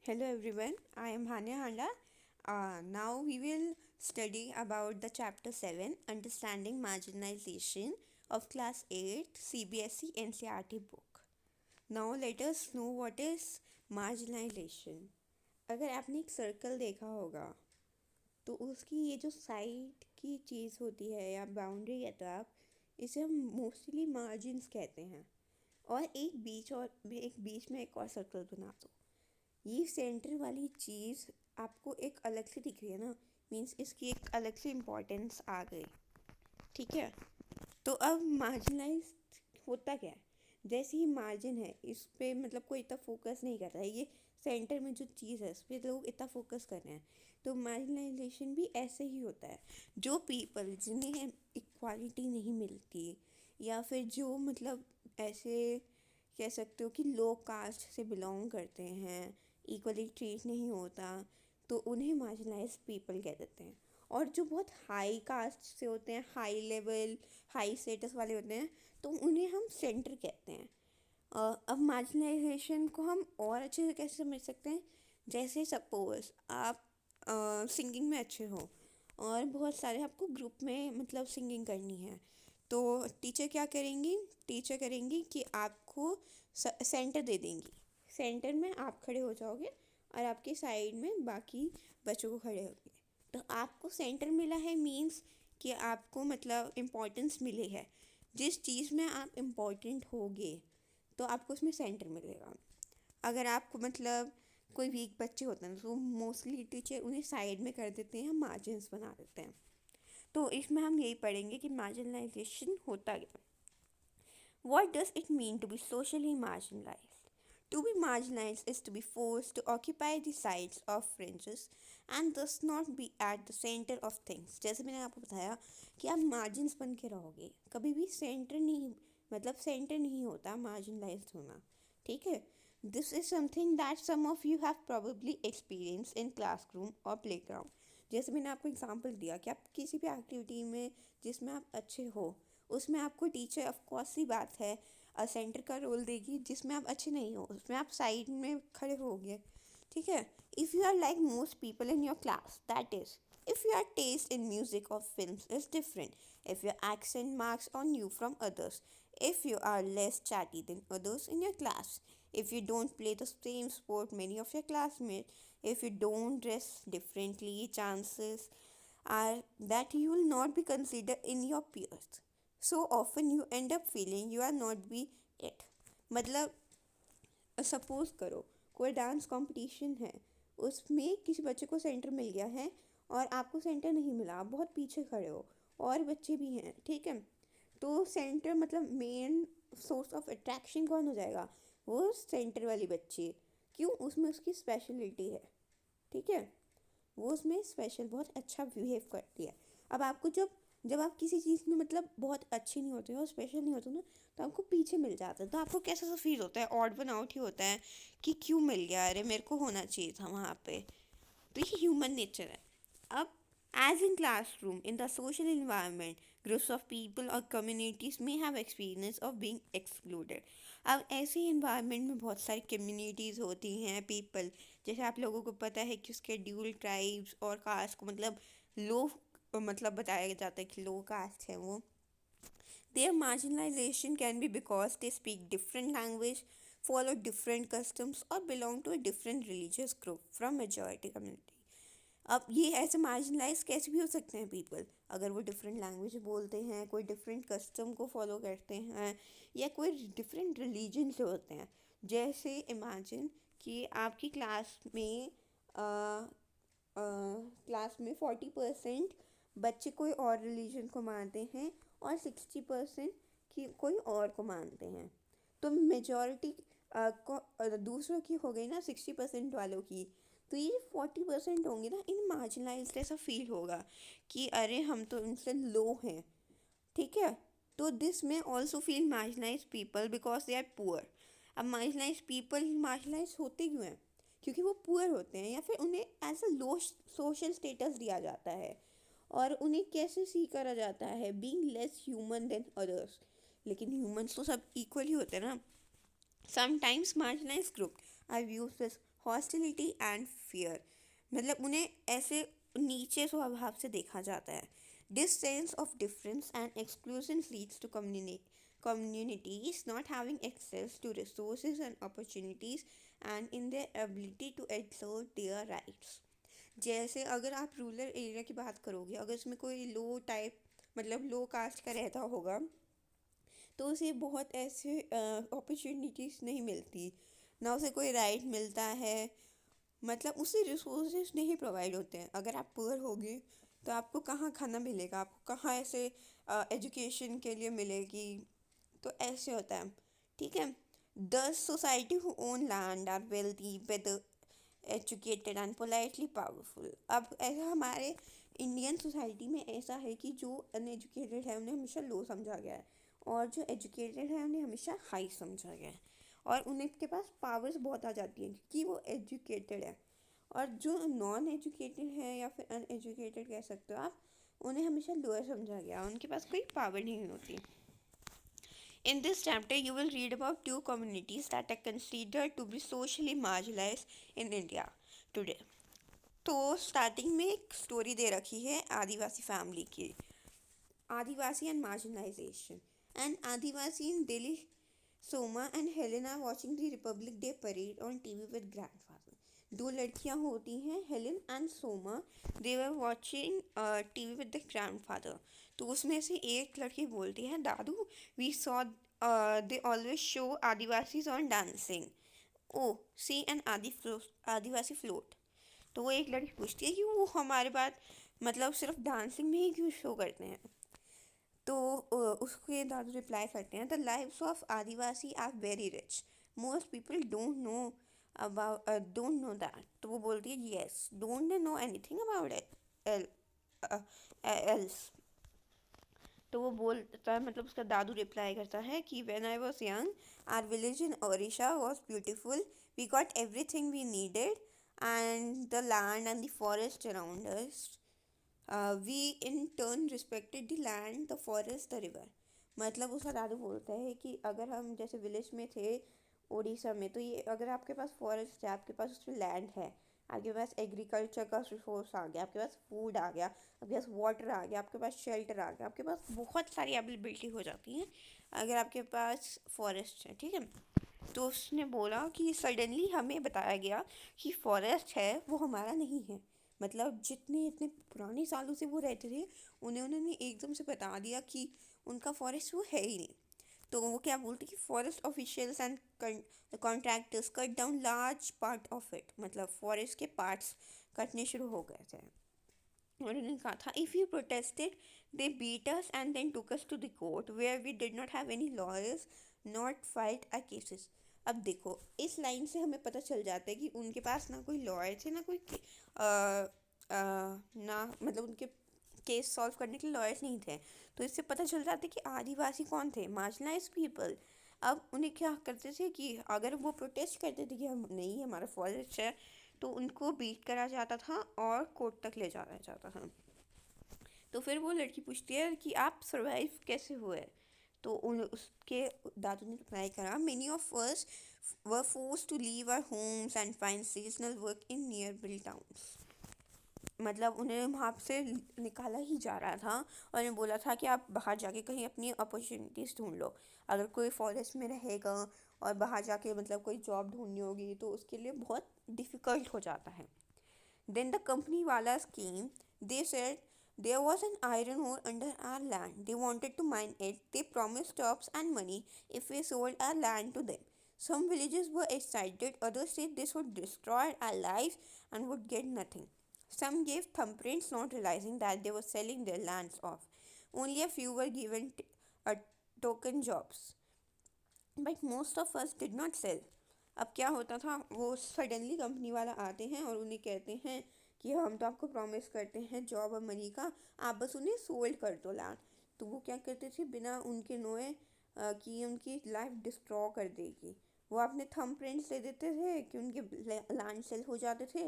Hello everyone, I am Hania Handa. Now we will study about the chapter 7 Understanding Marginalization of Class 8 CBSE NCERT book. Now let us know what is marginalization. अगर आपने एक circle देखा होगा तो उसकी ये जो side की चीज़ होती है या बाउंड्री कहते हो आप, इसे हम मोस्टली मार्जिन्स कहते हैं। और एक बीच में एक और सर्कल बना दो। ये सेंटर वाली चीज़ आपको एक अलग से दिख रही है ना, मीन्स इसकी एक अलग से इम्पोर्टेंस आ गई। ठीक है, तो अब मार्जिनलाइज होता क्या है? जैसे ही मार्जिन है इस पे मतलब कोई इतना फोकस नहीं कर रहा है, ये सेंटर में जो चीज़ है इस पर लोग इतना फोकस कर रहे हैं। तो मार्जिनलाइजेशन भी ऐसे ही होता है। जो पीपल जिन्हें इक्वालिटी नहीं मिलती या फिर जो मतलब ऐसे कह सकते हो कि लो कास्ट से बिलोंग करते हैं, इक्वली ट्रीट नहीं होता, तो उन्हें मार्जिनलाइज पीपल कह देते हैं। और जो बहुत हाई कास्ट से होते हैं, हाई लेवल हाई स्टेटस वाले होते हैं, तो उन्हें हम सेंटर कहते हैं। अब मार्जिनलाइजेशन को हम और अच्छे से कैसे समझ सकते हैं? जैसे सपोज आप सिंगिंग में अच्छे हो और बहुत सारे आपको ग्रुप में मतलब सिंगिंग करनी है, तो टीचर क्या करेंगी? टीचर करेंगी कि आपको सेंटर दे देंगी। सेंटर में आप खड़े हो जाओगे और आपके साइड में बाकी बच्चों को खड़े होंगे। तो आपको सेंटर मिला है मीन्स कि आपको मतलब इम्पोर्टेंस मिली है। जिस चीज़ में आप इम्पोर्टेंट होगे तो आपको उसमें सेंटर मिलेगा। अगर आपको मतलब कोई वीक बच्चे होते हैं तो मोस्टली टीचर उन्हें साइड में कर देते हैं, मार्जिन्स बना देते हैं। तो इसमें हम यही पढ़ेंगे कि मार्जिनलाइजेशन होता क्या। What does it mean to be socially marginalized? To be marginalized is to be forced to occupy the sides of fringes and thus not be at the center of things. जैसे मैंने आपको बताया कि आप margins बन के रहोगे, कभी भी सेंटर नहीं, मतलब सेंटर नहीं होता marginalized होना। ठीक है, this is something that some of you have probably experience in classroom और प्लेग्राउंड। जैसे मैंने आपको एग्जांपल दिया कि आप किसी भी एक्टिविटी में जिसमें आप अच्छे हो, उसमें आपको टीचर ऑफ कोर्स सी बात है सेंटर का रोल देगी। जिसमें आप अच्छे नहीं हो उसमें आप साइड में खड़े होगे। ठीक है, if you are like most people in your class, that is if your taste in music or films is different, if your accent marks on you from others, if you are less chatty than others in your class, if you don't play the same sport many of your classmates, if you don't dress differently, chances are that you will not be considered in your peers. So often you end up feeling you are not be it. मतलब suppose करो कोई dance competition है, उसमें किसी बच्चे को centre मिल गया है और आपको सेंटर नहीं मिला, आप बहुत पीछे खड़े हो और बच्चे भी हैं। ठीक है, तो सेंटर मतलब मेन सोर्स ऑफ अट्रैक्शन कौन हो जाएगा? वो सेंटर वाली बच्ची। क्यों? उसमें उसकी स्पेशलिटी है। ठीक है, वो उसमें स्पेशल बहुत अच्छा बिहेव करती है। अब आपको जब जब आप किसी चीज़ में मतलब बहुत अच्छे नहीं होते हो और स्पेशल नहीं होते हो ना, तो आपको पीछे मिल जाता है, तो आपको कैसा सा फील होता है? ऑड वन आउट ही होता है कि क्यों मिल गया, अरे मेरे को होना चाहिए था वहाँ पे। तो ये ह्यूमन नेचर है। अब as in classroom, in the social environment, groups of people or communities may have experience of being excluded. अब ऐसे environment में बहुत सारी communities होती हैं, people, जैसे आप लोगों को पता है कि scheduled tribes और caste को मतलब low मतलब बताया जाता है कि low caste है वो। Their marginalization can be because they speak different language, follow different customs or belong to a different religious group from majority community. अब ये ऐसे मार्जिनलाइज कैसे भी हो सकते हैं पीपल? अगर वो डिफरेंट लैंग्वेज बोलते हैं, कोई डिफरेंट कस्टम को फॉलो करते हैं, या कोई डिफरेंट रिलीजन से होते हैं। जैसे इमेजिन कि आपकी क्लास में 40% बच्चे कोई और रिलीजन को मानते हैं और 60% की कोई और को मानते हैं। तो मेजॉरिटी को दूसरों की हो गई ना, 60% वालों की। तो ये 40% होंगे ना, इन मार्जिनलाइज्ड ऐसा फील होगा कि अरे हम तो इनसे लो हैं। ठीक है, तो दिस में also feel marginalize people because they are poor. अब मार्जिनलाइज पीपल मार्जिनलाइज होते क्यों हैं? क्योंकि वो पुअर होते हैं या फिर उन्हें as a low social status दिया जाता है। और उन्हें कैसे सी करा जाता है? Being less human than others. लेकिन ह्यूमंस तो सब इक्वल ही होते हैं ना। Sometimes marginalized groups are used as hostility and fear, मतलब उन्हें ऐसे नीचे स्वभाव से देखा जाता है. This sense of difference and exclusion leads to communities not having access to resources and opportunities and in their ability to exert their rights. जैसे अगर आप रूरल एरिया की बात करोगे, अगर उसमें कोई लो टाइप मतलब लो कास्ट का रहता होगा तो उसे बहुत ऐसे अपॉर्चुनिटीज़ नहीं मिलती, ना उसे कोई राइट मिलता है, मतलब उसे रिसोर्सेज नहीं प्रोवाइड होते हैं. अगर आप पुअर होगे तो आपको कहाँ खाना मिलेगा, आपको कहाँ ऐसे एजुकेशन के लिए मिलेगी. तो ऐसे होता है. ठीक है. The society who own land are wealthy whether educated and politely powerful. अब ऐसा हमारे इंडियन सोसाइटी में ऐसा है कि जो अनएजुकेटेड है उन्हें हमेशा लो समझा गया है और जो एजुकेटेड है उन्हें हमेशा हाई समझा गया है और उन्हें के पास पावर्स बहुत आ जाती हैं क्योंकि वो एजुकेटेड है. और जो नॉन एजुकेटेड है या फिर अनएजुकेटेड कह सकते हो आप, उन्हें हमेशा लोअर समझा गया, उनके पास कोई पावर नहीं होती. In this chapter, you will read about two communities that are considered to be socially marginalized in India today. तो स्टार्टिंग में एक स्टोरी दे रखी है आदिवासी फैमिली की. Adivasi and marginalization. And Adivasi in Delhi, Soma and Helen are watching the republic day parade on TV with grandfather. दो लड़कियां होती हैं, Helen and Soma. They were watching TV with the grandfather. तो उसमें से एक लड़की बोलती है, दादू we saw they always show Adivasis on dancing. Oh see an Adivasi float. तो वो एक लड़की पूछती है कि वो हमारे बात मतलब सिर्फ डांसिंग में ही क्यों शो करते हैं. तो उसके दादू रिप्लाई करते हैं, the lives of Adivasi are very rich, most people don't know that. तो वो बोलती है, yes, don't they know anything about it else. तो वो बोलता है, मतलब उसका दादू रिप्लाई करता है कि when I was young our village in Odisha was beautiful, we got everything we needed and the land and the forest around us. We in turn respected the land, the forest, the river. मतलब उसका दादू बोलता है कि अगर हम जैसे village में थे उड़ीसा में, तो ये अगर आपके पास फॉरेस्ट है, आपके पास उसमें लैंड है, आपके पास एग्रीकल्चर का रिसोर्स आ गया, आपके पास फूड आ गया, आपके पास वाटर आ गया, आपके पास शेल्टर आ गया, आपके पास बहुत सारी अवेलेबिलिटी हो जाती है अगर आपके पास फॉरेस्ट है. ठीक है. तो उसने बोला कि सडनली हमें बताया गया कि फॉरेस्ट है वो हमारा नहीं है. मतलब जितने इतने पुराने सालों से वो रहते थे उन्होंने एकदम से बता दिया कि उनका फॉरेस्ट वो है ही नहीं. तो वो क्या बोलते कि forest officials and contractors cut down large part of it. मतलब फॉरेस्ट के पार्ट्स कटने शुरू हो गए थे और उन्होंने कहा था, if you protested they beat us and then took us to the court where we did not have any lawyers not fight our cases. अब देखो इस लाइन से हमें पता चल जाता है कि उनके पास ना कोई लॉयर थे, ना कोई ना मतलब उनके केस सॉल्व करने के लिए लॉयर्स नहीं थे. तो इससे पता चल जाता है कि आदिवासी कौन थे, मार्जिनलाइज पीपल. अब उन्हें क्या करते थे कि अगर वो प्रोटेस्ट करते थे कि हम नहीं, हमारा फॉरेस्ट है, तो उनको बीट करा जाता था और कोर्ट तक ले जाया जाता था. तो फिर वो लड़की पूछती है कि आप सर्वाइव कैसे हुए. तो उसके दादू ने रिप्लाई करा, many of us were forced to leave our homes and find seasonal work in near bill towns. मतलब उन्हें वहाँ से निकाला ही जा रहा था और उन्हें बोला था कि आप बाहर जाके कहीं अपनी अपॉर्चुनिटीज़ ढूंढ लो. अगर कोई फॉरेस्ट में रहेगा और बाहर जाके मतलब कोई जॉब ढूंढनी होगी तो उसके लिए बहुत डिफ़िकल्ट हो जाता है. देन द कंपनी वाला scheme, they said there was an iron ore under our land. They wanted to mine it. They promised jobs and money if we sold our land to them. Some villages were excited, others said this would destroy our lives and would get nothing. Some gave thumbprints, not realizing that they were selling their lands off. Only a few were given token jobs. But most of us did not sell. अब क्या होता था, वो suddenly company वाला आते हैं और उन्हें कहते हैं कि हम तो आपको प्रॉमिस करते हैं जॉब और मनी का, आप बस उन्हें सोल्ड कर दो लैंड. तो वो क्या करते थे, बिना उनके नोए कि उनकी लाइफ डिस्ट्रॉ कर देगी, वो अपने थंब प्रिंट्स दे देते थे कि उनके लैंड सेल हो जाते थे.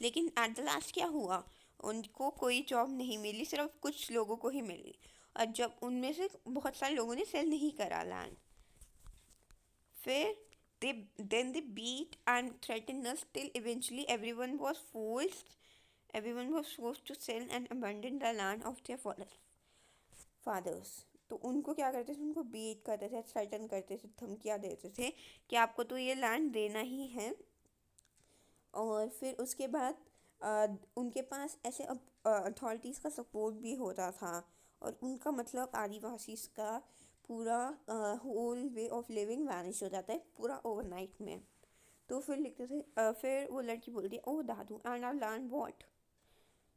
लेकिन एट द लास्ट क्या हुआ, उनको कोई जॉब नहीं मिली, सिर्फ कुछ लोगों को ही मिली. और जब उनमें से बहुत सारे लोगों ने सेल नहीं करा लैंड, फिर Then they beat and threatened us till eventually everyone was forced to sell and abandon the land of their fathers. तो उनको क्या करते थे, उनको बीट करते थे, थ्रेटन करते थे, धमकियाँ देते थे कि आपको तो ये लैंड देना ही है। और फिर उसके बाद उनके पास ऐसे अथॉरिटीज़ का सपोर्ट भी होता था, और उनका मतलब आदिवासी का पूरा whole way of living vanish हो जाता है पूरा ओवरनाइट में। तो फिर लिखते थे फिर वो लड़की बोलती है, ओ दादू एंड आवर लैंड वॉट।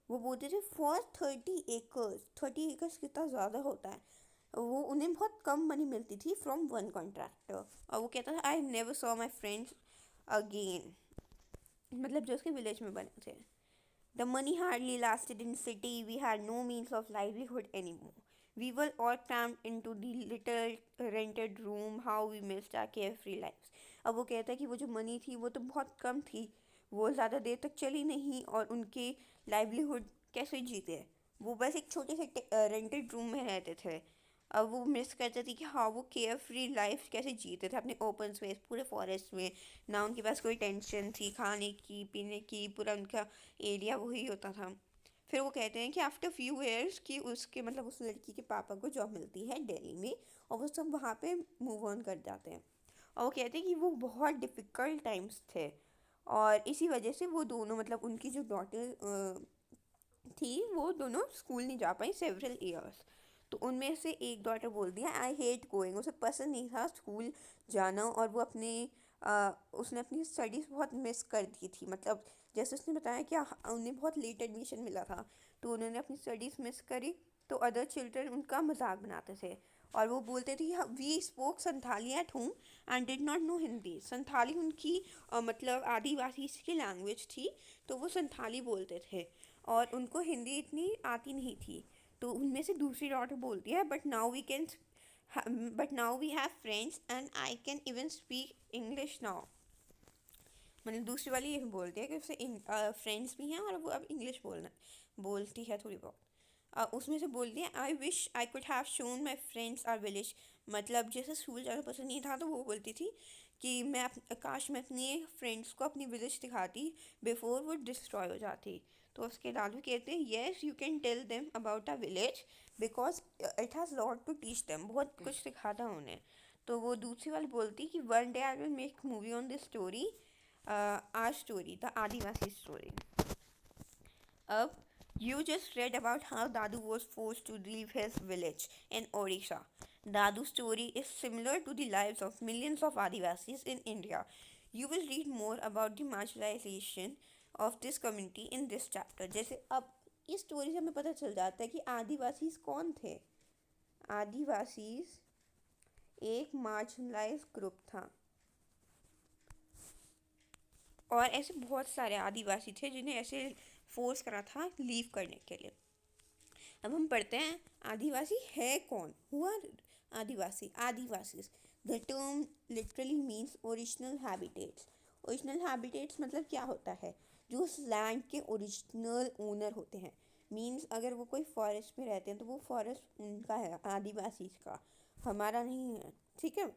वो बोलते थे फॉर 30 एकर्स। 30 एकर्स कितना ज़्यादा होता है। वो उन्हें बहुत कम मनी मिलती थी फ्रॉम वन कॉन्ट्रैक्टर, और वो कहता था I never saw my friends again, मतलब जो उसके विलेज में बने थे। The money hardly lasted in city. We had no means of livelihood anymore. We were all crammed into the little rented room. How we missed our carefree lives. अब वो कहता है कि वो जो मनी थी वो तो बहुत कम थी, वो ज़्यादा देर तक चली नहीं, और उनके लाइवलीहुड कैसे जीते। वो बस एक छोटे से रेंटेड रूम में रहते थे। अब वो मिस करते थे कि हाँ वो केयर फ्री लाइफ कैसे जीते थे अपने ओपन स्पेस पूरे फॉरेस्ट में। ना उनके पास कोई टेंशन थी खाने की पीने की, पूरा उनका एरिया वही होता था। फिर वो कहते हैं कि आफ्टर फ्यू ईयर्स कि उसके मतलब उस लड़की के पापा को जॉब मिलती है दिल्ली में, और वो सब वहाँ पे मूव ऑन कर जाते हैं। और वो कहते हैं कि वो बहुत डिफ़िकल्ट टाइम्स थे, और इसी वजह से वो दोनों मतलब उनकी जो डॉटर थी वो दोनों स्कूल नहीं जा पाई सेवरल ईयर्स। तो उनमें से एक डॉटर बोलती है आई हेट गोइंग, उसे पसंद नहीं था स्कूल जाना, और वो उसने अपनी स्टडीज़ बहुत मिस कर दी थी। मतलब जैसे उसने बताया कि उन्हें बहुत लेट एडमिशन मिला था, तो उन्होंने अपनी स्टडीज़ मिस करी। तो अदर चिल्ड्रन उनका मजाक बनाते थे, और वो बोलते थे we spoke Santhali at home and did not know Hindi. Santhali उनकी मतलब आदिवासी की लैंग्वेज थी, तो वो संथाली बोलते थे, और उनको हिंदी इतनी आती नहीं थी। तो उनमें से दूसरी डॉटर बोलती है but now we have friends and I can even speak English now. मतलब दूसरी वाली ये बोलती है कि उससे फ्रेंड्स भी हैं और वो अब इंग्लिश बोलती है थोड़ी बहुत। उसमें से बोलती है I wish I could have shown my friends our village. मतलब जैसे स्कूल जाना पसंद नहीं था तो वो बोलती थी कि काश मैं अपने फ्रेंड्स को अपनी विलेज दिखाती बिफोर वो डिस्ट्रॉय हो जाती। तो उसके दादू कहते हैं yes you can tell them about a village because it has lot to teach them, बहुत कुछ सिखाता उन्हें। तो वो दूसरी वाली बोलती कि one day I will make movie on this story, our story the Adivasi story. अब you just read about how Dadu was forced to leave his village in Odisha. Dadu's story is similar to the lives of millions of Adivasis in India. You will read more about the marginalization of this community in this chapter. जैसे अब इस story से हमें पता चल जाता है कि आदिवासीज कौन थे। आदिवासीज एक मार्जिनलाइज ग्रुप था, और ऐसे बहुत सारे आदिवासी थे जिन्हें ऐसे फोर्स करा था लीव करने के लिए। अब हम पढ़ते हैं आदिवासी है कौन हुआ। Adivasi Adivasis the term literally means original habitats. Original habitats मतलब क्या होता है, जो उस लैंड के ओरिजिनल ओनर होते हैं। मीन्स अगर वो कोई फॉरेस्ट में रहते हैं तो वो फॉरेस्ट उनका है आदिवासीज का, हमारा नहीं है, ठीक है।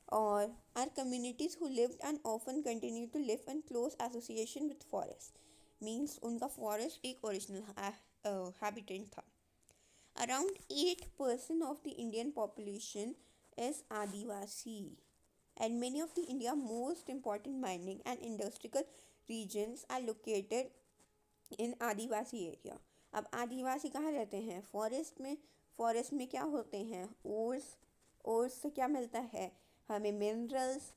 और our communities who lived and often continue to live in close association with forest. Means उनका फॉरेस्ट एक ओरिजिनल हैबिटेट था। Around 8% of the Indian population is Adivasi, and many of the India's most important mining and industrial regions are located in Adivasi area. अब आदिवासी कहाँ रहते हैं, forest में। Forest में क्या होते हैं, ओर्स। ओर्स से क्या मिलता है, हमें मिनरल्स।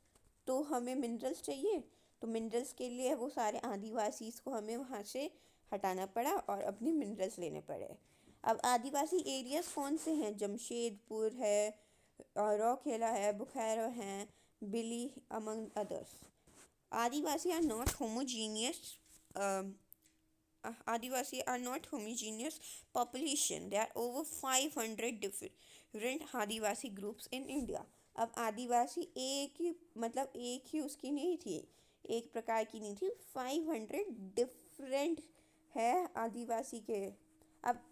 तो हमें मिनरल्स चाहिए, तो मिनरल्स के लिए वो सारे आदिवासी को हमें वहाँ से हटाना पड़ा और अपने मिनरल्स लेने पड़े। अब आदिवासी एरियाज कौन से हैं, जमशेदपुर है, रौखेला है, बुखैरो हैं, बिली among others. Adivasi are not homogeneous Adivasi are not homogeneous population. There are over 500 different Adivasi groups in India. अब आदिवासी एक ही मतलब एक ही उसकी नहीं थी, एक प्रकार की नहीं थी, 500 डिफरेंट है आदिवासी के। अब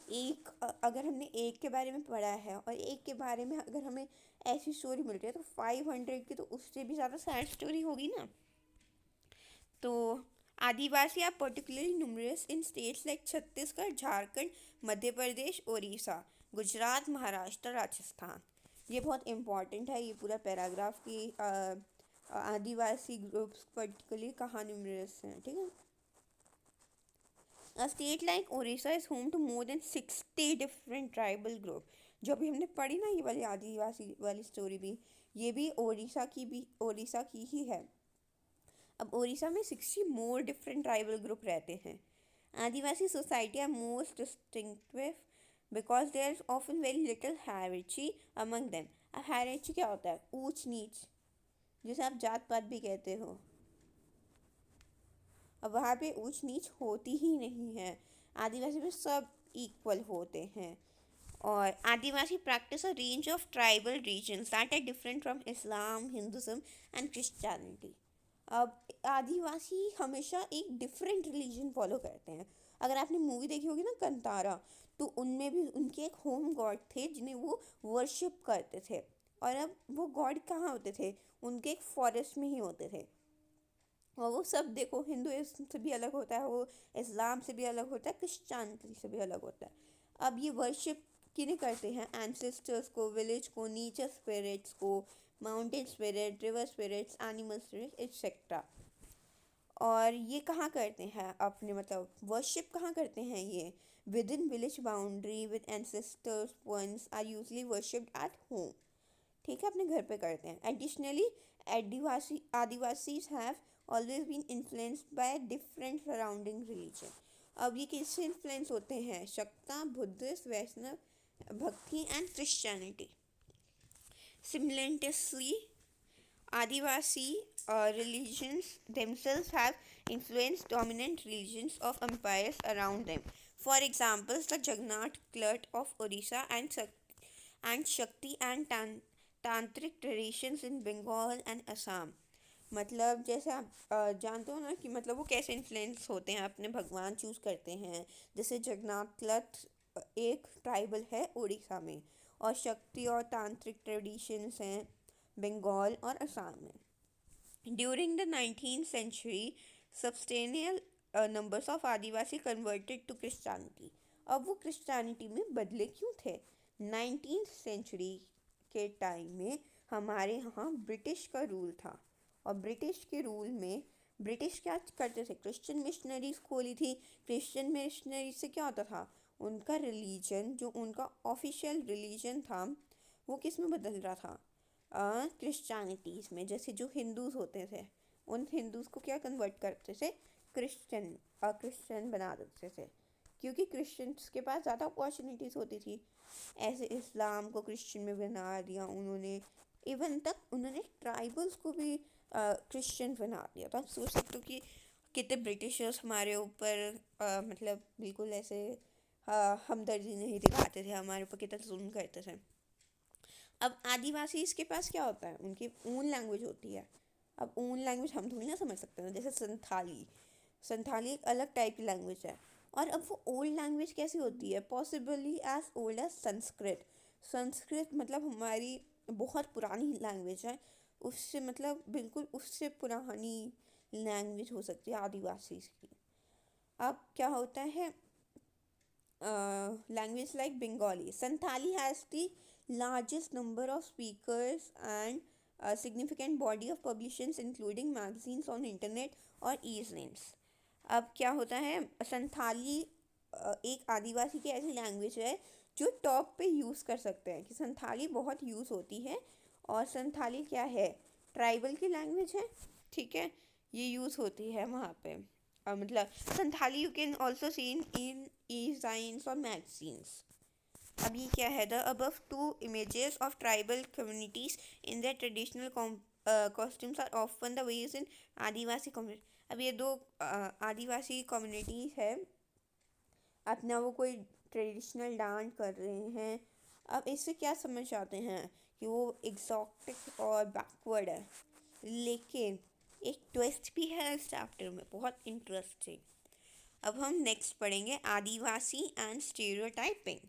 अगर हमने एक के बारे में पढ़ा है और एक के बारे में अगर हमें ऐसी स्टोरी मिल रही है तो 500 की तो उससे भी ज़्यादा सैड स्टोरी होगी ना। तो Adivasi are particularly numerous in states like Chhattisgarh, Jharkhand, Madhya Pradesh, Orissa, Gujarat, Maharashtra, Rajasthan. ये बहुत इम्पॉर्टेंट है ये पूरा पैराग्राफ की आदिवासी ग्रुप्स पर्टिकुलरली कहाँ न्यूमरस हैं, ठीक है। A state like Orissa is home to more than 60 different tribal group। जो अभी हमने पढ़ी ना ये वाली आदिवासी वाली स्टोरी भी ओडिशा की ही है। अब ओडिशा में 60 मोर डिफरेंट ट्राइबल ग्रुप रहते हैं। Adivasi society are most distinctive because there is often very little hierarchy among them. अब हायरार्ची क्या होता है? ऊंच नीच, जिसे आप जात पात भी कहते हो। अब वहाँ पे ऊंच नीच होती ही नहीं है। आदिवासी में सब इक्वल होते हैं। और Adivasi practise a range of tribal religions that are different from Islam, Hinduism and Christianity. अब आदिवासी हमेशा एक डिफरेंट रिलीजन फॉलो करते हैं। अगर आपने मूवी देखी होगी ना कंतारा, तो उनमें भी उनके एक होम गॉड थे जिन्हें वो वर्शिप करते थे। और अब वो गॉड कहाँ होते थे? उनके एक फॉरेस्ट में ही होते थे। और वो सब देखो, हिंदुइज्म से भी अलग होता है, वो इस्लाम से भी अलग होता है, क्रिश्चियनिटी से भी अलग होता है। अब ये वर्शिप किन्हें करते हैं? एंसेस्टर्स को, विलेज को, नेचर स्पिरिट्स को, mountain spirit, river spirits, animal spirits etcetera. और ये कहाँ करते हैं अपने, मतलब वर्शिप कहाँ करते हैं ये? Within village boundary with ancestors points are usually worshipped at home. ठीक है, अपने घर पे करते हैं। Additionally Adivasis have always been influenced by different surrounding religion. अब ये किससे इन्फ्लुएंस होते हैं? शक्ता, बुद्धिस्ट, वैष्णव, भक्ति and Christianity. Simultaneously, Adivasi religions themselves have influenced dominant religions of empires around them. For example, the Jagannath cult of Odisha and Shakti and tantric traditions in Bengal and Assam। मतलब जैसे आप जानते हो ना कि मतलब वो कैसे इन्फ्लुएंस होते हैं, अपने भगवान चूज़ करते हैं। जैसे जगन्नाथ क्लथ एक ट्राइबल है उड़ीसा में, और शक्ति और तांत्रिक ट्रेडिशंस हैं बंगाल और असम में। During the 19th century, substantial numbers of Adivasi converted to Christianity. अब वो क्रिश्चियनिटी में बदले क्यों थे? 19th सेंचुरी के टाइम में हमारे यहाँ ब्रिटिश का रूल था, और ब्रिटिश के रूल में ब्रिटिश क्या करते थे? क्रिश्चियन मिशनरीज खोली थी। क्रिश्चियन मिशनरी से क्या होता था? उनका रिलीजन, जो उनका ऑफिशियल रिलीजन था, वो किस में बदल रहा था? क्रिश्चियनिटीज़ में। जैसे जो हिंदूज़ होते थे, उन हिंदूज़ को क्या कन्वर्ट करते थे? क्रिश्चियन बना देते थे, क्योंकि क्रिश्चियंस के पास ज़्यादा अपॉर्चुनिटीज़ होती थी। ऐसे इस्लाम को क्रिश्चियन में बना दिया उन्होंने। इवन तक उन्होंने ट्राइबल्स को भी क्रिश्चियन बना दिया। तो आप सोच सकते हो कि कितने ब्रिटिशर्स हमारे ऊपर मतलब बिल्कुल ऐसे हमदर्दी नहीं दिखाते थे, हमारे ऊपर कितना जुल्म करते थे। अब आदिवासी इसके पास क्या होता है? उनकी ओन लैंग्वेज होती है। अब ओन लैंग्वेज हम थोड़ी ना समझ सकते हैं। जैसे संथाली एक अलग टाइप की लैंग्वेज है। और अब वो ओल्ड लैंग्वेज कैसी होती है? Possibly as old as Sanskrit. Sanskrit मतलब हमारी बहुत पुरानी लैंग्वेज है। उससे मतलब बिल्कुल उससे पुरानी लैंग्वेज हो सकती है आदिवासी की। अब क्या होता है? language like Bengali. Santali has the largest number of speakers and a significant body of publications including magazines on internet और e-zines। अब क्या होता है? संथाली एक आदिवासी की ऐसी लैंग्वेज है जो टॉप पे यूज़ कर सकते हैं, कि संथाली बहुत यूज़ होती है। और संथाली क्या है? ट्राइबल की लैंग्वेज है, ठीक है, ये यूज़ होती है वहाँ पे। मतलब Santhali you can also seen in e-zines और मैगजीन्स। अब ये क्या है? The above two images of tribal communities in their traditional costumes are often the ways in Adivasi community. अब ये दो आदिवासी कम्युनिटीज है, अपना वो कोई ट्रेडिशनल डांस कर रहे हैं। अब इससे क्या समझ आते हैं? कि वो एग्जॉटिक और बैकवर्ड है। लेकिन एक ट्विस्ट भी है इस चैप्टर में, बहुत इंटरेस्टिंग। अब हम नेक्स्ट पढ़ेंगे आदिवासी एंड स्टीरियोटाइपिंग।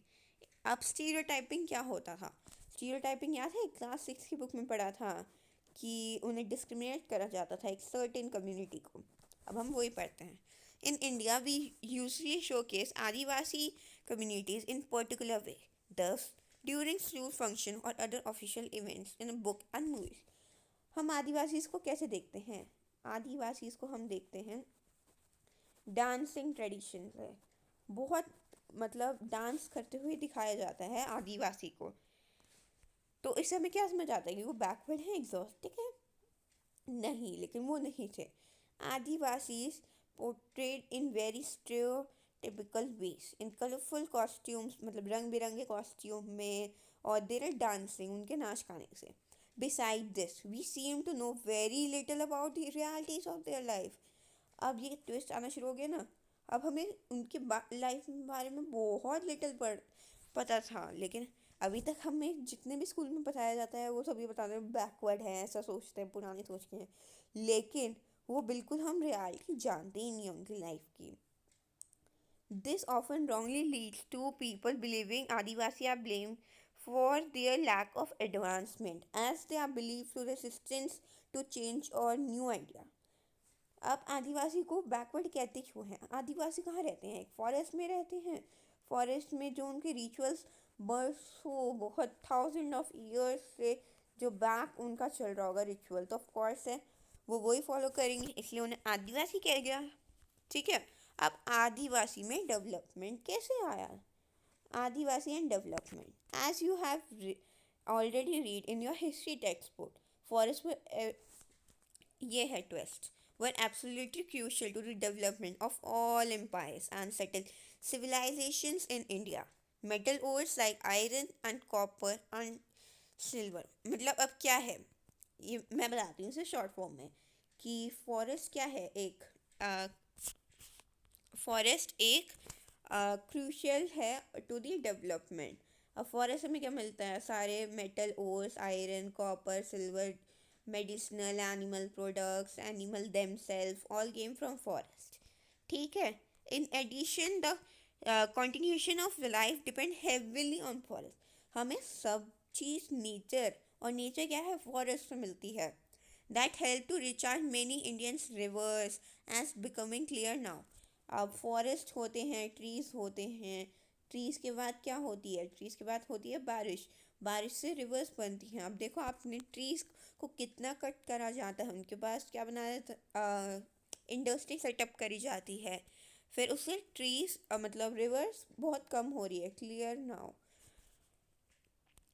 अब स्टीरियोटाइपिंग क्या होता था? स्टीरियोटाइपिंग याद है, क्लास 6 की बुक में पढ़ा था कि उन्हें डिस्क्रिमिनेट करा जाता था एक सर्टेन कम्युनिटी को। अब हम वही पढ़ते हैं। In India we usually showcase Adivasi communities in particular way. Thus, during school function or other official events in a book and movies. हम आदिवासीज को कैसे देखते हैं? आदिवासीज को हम देखते हैं डांसिंग ट्रेडिशन है, बहुत मतलब डांस करते हुए दिखाया जाता है आदिवासी को। तो इससे हमें क्या समझ आता है कि वो बैकवर्ड है, एग्जॉस्टिक है? नहीं, लेकिन वो नहीं थे। Adivasis portrayed in very stereotypical ways in colourful costumes, मतलब रंग बिरंगे कॉस्ट्यूम में, और देर डांसिंग, उनके नाच गाने से। Beside this we seem to know very little about the realities of their life. अब ये ट्विस्ट आना शुरू हो गया ना। अब हमें उनके लाइफ के बारे में बहुत लिटिल पता था, लेकिन अभी तक हमें जितने भी स्कूल में बताया जाता है वो सभी बताते हैं बैकवर्ड है, ऐसा सोचते हैं, पुरानी सोच के हैं। लेकिन वो बिल्कुल हम रियलिटी जानते ही नहीं है उनकी लाइफ की। This often wrongly leads to people believing Adivasi are blamed for their lack of advancement as they are believed to resistance to change or new idea. अब आदिवासी को बैकवर्ड कहते क्यों हैं? आदिवासी कहाँ रहते हैं? एक फॉरेस्ट में रहते हैं। फॉरेस्ट में जो उनके रिचुअल्स बरसों, बहुत थाउजेंड ऑफ ईयर्स से जो बैक उनका चल रहा होगा रिचुअल, तो ऑफ कोर्स है वो वही फॉलो करेंगे, इसलिए उन्हें आदिवासी कह गया। ठीक है। अब आदिवासी में डेवलपमेंट कैसे आया? Adivasi and development, as you have already read in your history text book, forest में ये है twist, were absolutely crucial to the development of all empires and settled civilizations in India. Metal ores like iron and copper and silver, मतलब अब क्या है ये मैं बताती हूँ इसे शॉर्ट फॉर्म में कि फॉरेस्ट क्या है। एक फॉरेस्ट एक क्रूशियल है टू द डेवलपमेंट। अब फॉरेस्ट में क्या मिलता है? सारे metal ores, iron, copper, silver, medicinal animal products, animal themselves, all came from forest. ठीक है। In addition, the continuation of life depend heavily on forest. हमें सब चीज़ नेचर, और नेचर क्या है? फॉरेस्ट से मिलती है। That help to recharge many Indians rivers as becoming clear now. अब फॉरेस्ट होते हैं, ट्रीज होते हैं, ट्रीज के बाद क्या होती है? ट्रीज के बाद होती है बारिश, बारिश से रिवर्स बनती हैं। अब देखो आपने ट्रीज को कितना कट करा जाता है, उनके पास क्या बनाया, इंडस्ट्री सेटअप करी जाती है, फिर उससे ट्रीज मतलब रिवर्स बहुत कम हो रही है। Clear now?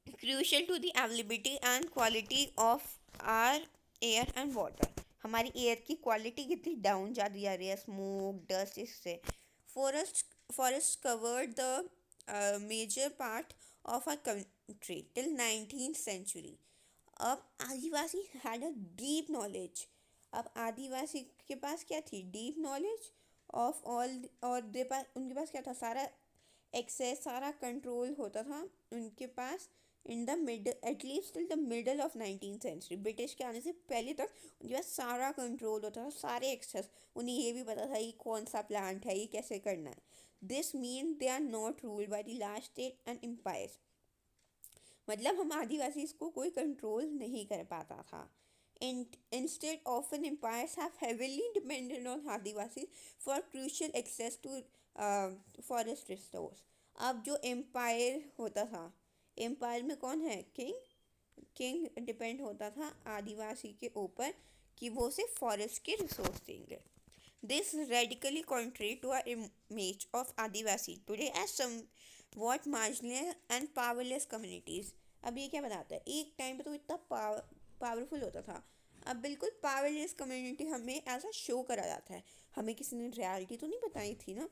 Crucial to the availability and quality of our air and water. हमारी एयर की क्वालिटी कितनी डाउन जाती जा रही है, स्मोक, डस्ट, इससे। Forest covered the major part of our country till 19th century. अब Adivasi had a deep knowledge. अब आदिवासी के पास क्या थी? डीप नॉलेज ऑफ ऑल, और उनके पास क्या था? सारा एक्सेस, सारा कंट्रोल होता था उनके पास in the middle, at least till the middle of 19th century. British के आने से पहले तक उनके पास सारा कंट्रोल होता था, सारे एक्सेस। उन्हें ये भी पता था ये कौन सा प्लांट है, ये कैसे करना है। This mean they are not ruled by the large state and empires. मतलब हम आदिवासी इसको कोई कंट्रोल नहीं कर पाता था। Instead, often empires have heavily depended on Adivasis for crucial access to forest resources. अब जो एम्पायर होता था, एम्पायर में कौन है? किंग डिपेंड होता था आदिवासी के ऊपर कि वो उसे फॉरेस्ट के रिसोर्स देंगे। This radically contrary to our image of Adivasi today as somewhat marginal and powerless communities. अब ये क्या बताता है? एक टाइम पे तो इतना पावरफुल होता था, अब बिल्कुल पावरलेस कम्युनिटी हमें ऐसा शो करा जाता है। हमें किसी ने रियलिटी तो नहीं बताई थी ना।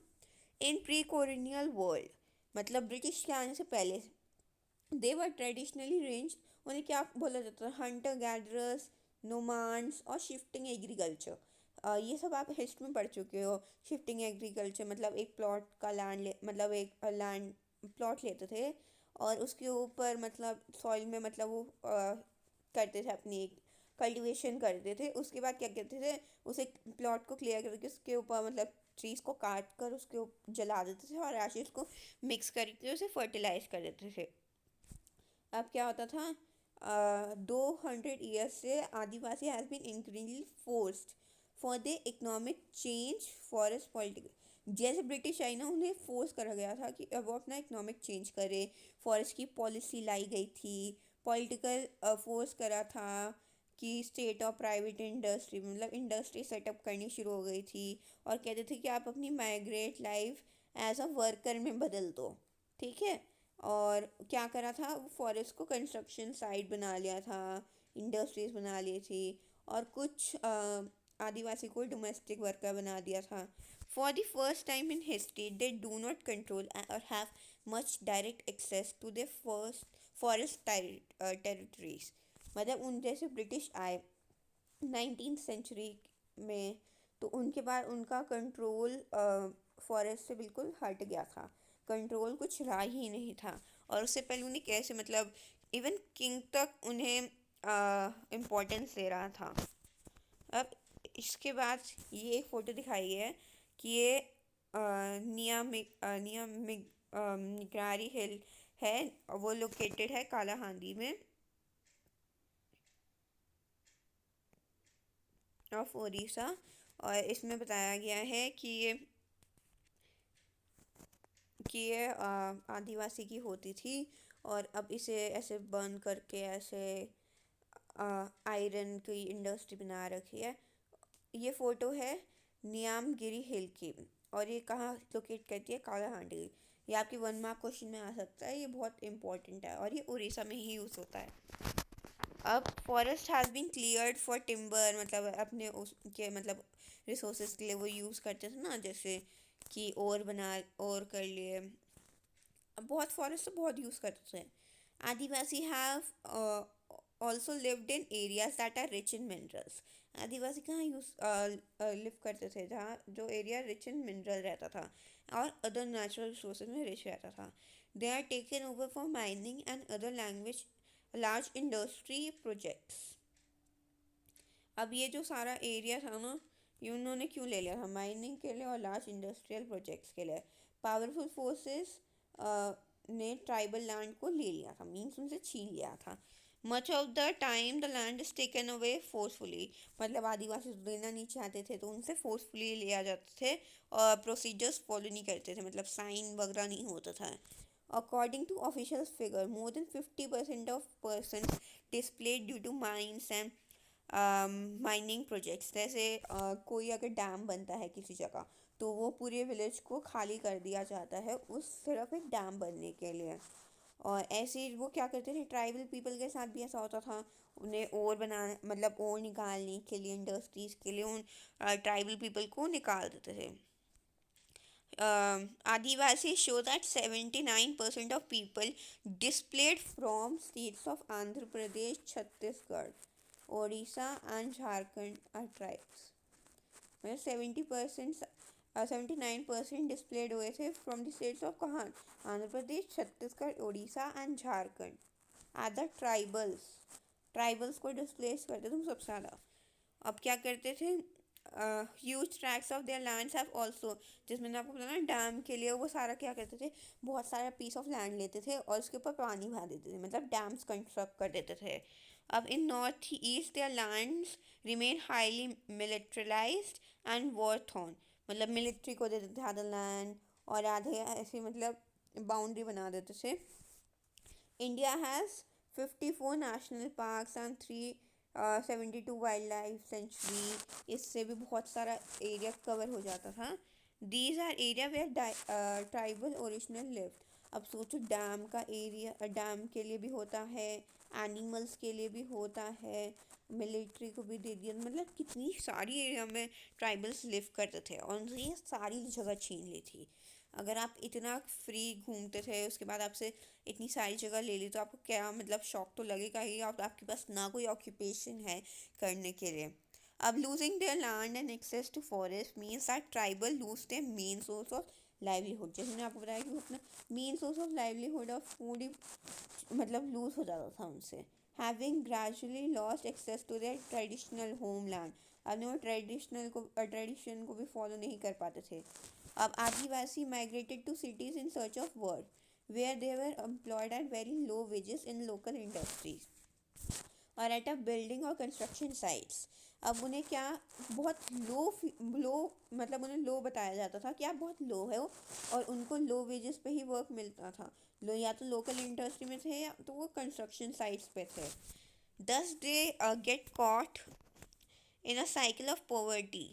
इन प्री कॉलोनियल वर्ल्ड, मतलब ब्रिटिश के आने से पहले, दे वर ट्रेडिशनली रेंज, उन्हें क्या बोला जाता था? हंटर गैदरर्स, नोमांस और शिफ्टिंग एग्रीकल्चर। ये सब आप हिस्ट्री में पढ़ चुके हो। शिफ्टिंग एग्रीकल्चर मतलब एक प्लॉट का लैंड मतलब एक लैंड प्लॉट लेते थे और उसके ऊपर मतलब सॉइल में मतलब वो करते थे अपनी कल्टीवेशन करते थे। उसके बाद क्या करते थे, उसे प्लॉट को क्लियर करके उसके ऊपर मतलब ट्रीज को काट कर उसके जला देते थे और एशेज को मिक्स करके उसे फर्टिलाइज कर देते थे। अब क्या होता था, 200 ईयर्स से Adivasi has been increasingly forced for the economic change forest political. जैसे ब्रिटिश आई ना, उन्हें फोर्स करा गया था कि अब वो अपना इकोनॉमिक चेंज करे। फॉरेस्ट की पॉलिसी लाई गई थी, पॉलिटिकल फोर्स करा था कि स्टेट और प्राइवेट इंडस्ट्री मतलब इंडस्ट्री सेटअप करनी शुरू हो गई थी। और कहते थे कि आप अपनी migrate life as a worker में बदल दो, ठीक है। और क्या करा था, फॉरेस्ट को कंस्ट्रक्शन साइट बना लिया था, इंडस्ट्रीज बना ली थी, और कुछ आदिवासी को डोमेस्टिक वर्कर बना दिया था। For the first time in history they do not control और have much direct access to the forest territories. मतलब उन जैसे ब्रिटिश आए 19th सेंचुरी में, तो उनके बाद उनका कंट्रोल फॉरेस्ट से बिल्कुल हट गया था, कंट्रोल कुछ रहा ही नहीं था। और उससे पहले उन्हें कैसे मतलब इवन किंग तक उन्हें इम्पोर्टेंस दे रहा था। अब इसके बाद ये एक फ़ोटो दिखाई है कि ये निगारी हिल है, वो लोकेटेड है कालाहांडी में ऑफ उड़ीसा। और इसमें बताया गया है कि ये आदिवासी की होती थी, और अब इसे ऐसे बर्न करके ऐसे आयरन की इंडस्ट्री बना रखी है। ये फ़ोटो है नियामगिरी हिल की, और ये कहाँ लोकेट करती है, कालाहांडी। ये आपकी 1 मार्क क्वेश्चन में आ सकता है, ये बहुत इंपॉर्टेंट है और ये उड़ीसा में ही यूज़ होता है। अब forest has been cleared for timber, मतलब अपने उसके मतलब रिसोर्सेज के लिए वो यूज़ करते थे ना, जैसे कि और कर लिए। अब बहुत फॉरेस्ट तो बहुत यूज़ करते थे। Adivasi have also lived in areas that are rich in minerals. Adivasi कहाँ यूज़ लिव करते थे, जहाँ जो एरिया रिच इन मिनरल रहता था और अदर नेचुरल रिसोर्सेज में रिच रहता था। They are taken over for mining and other language large industry projects. अब ये जो सारा एरिया था ना, ये उन्होंने क्यों ले लिया था, माइनिंग के लिए और लार्ज इंडस्ट्रियल प्रोजेक्ट्स के लिए। पावरफुल फोर्सेस ने ट्राइबल लैंड को ले लिया था, मीन्स उनसे छीन लिया था। Much of the time the land is taken away forcefully, मतलब आदिवासी देना नहीं चाहते थे तो उनसे फोर्सफुली लिया जाते थे, और प्रोसीजर्स फॉलो नहीं करते थे, मतलब साइन वगैरह नहीं होता था। According to official figure, more than 50% of persons displaced due to mines and mining projects. जैसे कोई अगर डैम बनता है किसी जगह, तो वो पूरे विलेज को खाली कर दिया जाता है उस सिर्फ एक डैम बनने के लिए। और ऐसे वो क्या करते थे, ट्राइबल पीपल के साथ भी ऐसा होता था। उन्हें और बना मतलब और निकालने के लिए, इंडस्ट्रीज़ के लिए उन ट्राइबल पीपल को निकाल देते थे। Adivasi show that 79% of people displaced from states of Andhra Pradesh, Chhattisgarh, Odisha and Jharkhand are tribes. मतलब 70%, 79% डिस्प्लेड हुए थे फ्रॉम द स्टेट्स ऑफ कहाँ, Andhra Pradesh, Chhattisgarh, Orissa and Jharkhand. Are the tribals को डिस्प्लेस करते थे सबसे ज़्यादा। अब क्या करते थे, huge tracts of their lands have also, जिसमें आपको पता ना डैम के लिए वो सारा क्या करते थे, बहुत सारा पीस ऑफ लैंड लेते थे और उसके ऊपर पानी भर देते थे, मतलब डैम्स कंस्ट्रक्ट कर देते थे। अब in north east their lands remain highly militarized and war torn, मतलब मिलिट्री को देते थे आधा लैंड और आधे ऐसे मतलब बाउंड्री बना देते थे। India has 54 national parks and 72 wildlife sanctuary, इससे भी बहुत सारा एरिया कवर हो जाता था। These are area where tribal original live. अब सोचो, डैम का एरिया, डैम के लिए भी होता है, एनिमल्स के लिए भी होता है, मिलिट्री को भी दे दिया, मतलब कितनी सारी एरिया में ट्राइबल्स लिव करते थे और उनसे ये सारी जगह छीन ली थी। अगर आप इतना फ्री घूमते थे, उसके बाद आपसे इतनी सारी जगह ले ली, तो आपको क्या मतलब शौक तो लगेगा ही, आपके पास ना कोई ऑक्यूपेशन है करने के लिए। अब losing their land and access to forest means that tribal lose their main source of livelihood. जैसे मैंने आपको बताया कि वो अपना मेन सोर्स ऑफ लाइवलीहुड और फूड ही मतलब लूज हो जाता था उनसे। having gradually lost access to their traditional homeland. अब वो ट्रेडिशन को भी फॉलो नहीं कर पाते थे. अब आदिवासी migrated to cities in search of work, where they were employed at very low wages in local industries और एट अ बिल्डिंग और कंस्ट्रक्शन साइट्स. अब उन्हें क्या, बहुत लो मतलब उन्हें लो बताया जाता था कि आप बहुत लो है वो, और उनको लो वेजेस पे ही वर्क मिलता था. लो या तो लोकल इंडस्ट्री में थे या तो वो कंस्ट्रक्शन साइट्स पे थे. दस they get caught in a cycle of poverty.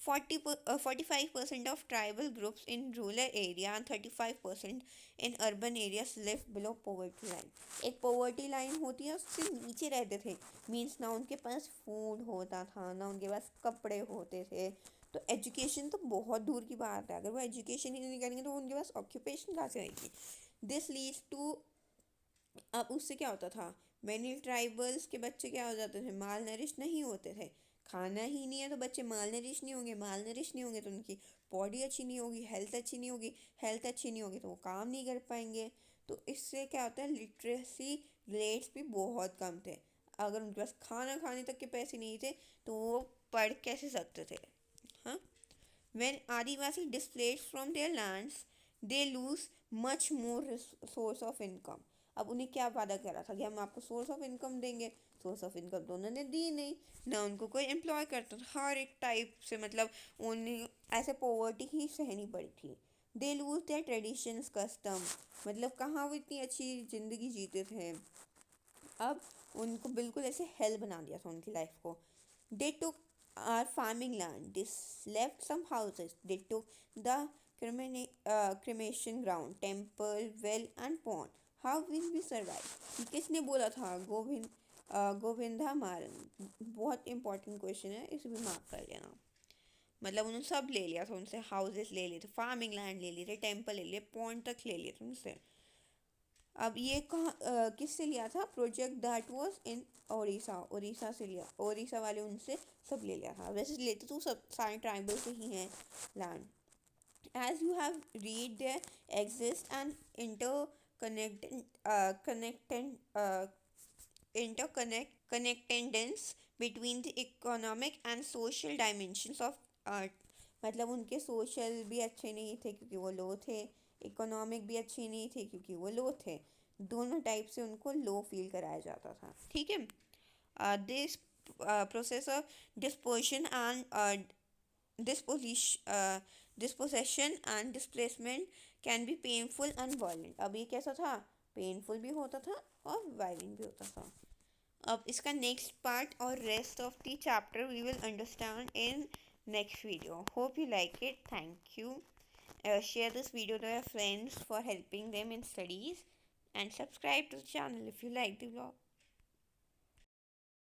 45% of tribal groups in rural area and 35% in urban areas live below poverty line. एक poverty line होती है, उससे नीचे रहते थे. मीन्स ना उनके पास फूड होता था, ना उनके पास कपड़े होते थे. तो एजुकेशन तो बहुत दूर की बात है. अगर वो एजुकेशन ही नहीं करेंगे तो उनके पास ऑक्यूपेशन कहाँ से आएगी. दिस लीड्स टू, अब उससे क्या होता था, मैनी ट्राइबल्स के बच्चे क्या हो जाते थे, माल नरिश नहीं होते थे. खाना ही नहीं है तो बच्चे माल नरिश नहीं होंगे, माल नरिश नहीं होंगे तो उनकी बॉडी अच्छी नहीं होगी, हेल्थ अच्छी नहीं होगी, हेल्थ अच्छी नहीं होगी तो वो काम नहीं कर पाएंगे. तो इससे क्या होता है, लिटरेसी रेट्स भी बहुत कम थे. अगर उनके पास खाना खाने तक के पैसे नहीं थे तो वो पढ़ कैसे सकते थे. हाँ. When Adivasi displaced from their lands, they lose much more source of income. अब उन्हें क्या वादा करा था कि हम आपको सोर्स ऑफ इनकम देंगे. सोर्स ऑफ इनकम तो उन्होंने दी नहीं, ना उनको कोई एम्प्लॉय करता था. हर एक टाइप से मतलब उन्हें ऐसे पॉवर्टी ही सहनी पड़ी थी. They lose their traditions custom, मतलब कहाँ वो इतनी अच्छी ज़िंदगी जीते थे. अब उनको बिल्कुल ऐसे हेल बना दिया था उनकी लाइफ को. They took our farming land, they left some houses, they took the cremation ground, temple, well and pond. How will we survive. किसने बोला था, गोविंदा मारन. बहुत इंपॉर्टेंट क्वेश्चन है, इसे भी मार्क कर लेना. मतलब उन्होंने सब ले लिया था उनसे, हाउसेस ले लिए थे, फार्मिंग लैंड ले लिए थे, टेम्पल ले लिए, पॉन्ड तक ले लिए थे उनसे. अब ये कहाँ किससे लिया था, project that was in Orissa से लिया. उड़ीसा वाले उनसे सब ले लिया था. वैसे लेते तो सब सारे ट्राइबल से ही हैं land. As you have read their exist and interconnectedness between the economic and social dimensions of art. मतलब उनके सोशल भी अच्छे नहीं थे क्योंकि वो लो थे, इकोनॉमिक भी अच्छी नहीं थी क्योंकि वो लो थे. दोनों टाइप से उनको लो फील कराया जाता था. ठीक है. This process of disposition and dispossession and displacement can be painful and violent. अब ये कैसा था, पेनफुल भी होता था और वायलेंट भी होता था. अब इसका नेक्स्ट पार्ट और rest of the chapter we will understand in next video. Hope you like it. Thank you. Share this video to your friends for helping them in studies and subscribe to the channel if you like the vlog.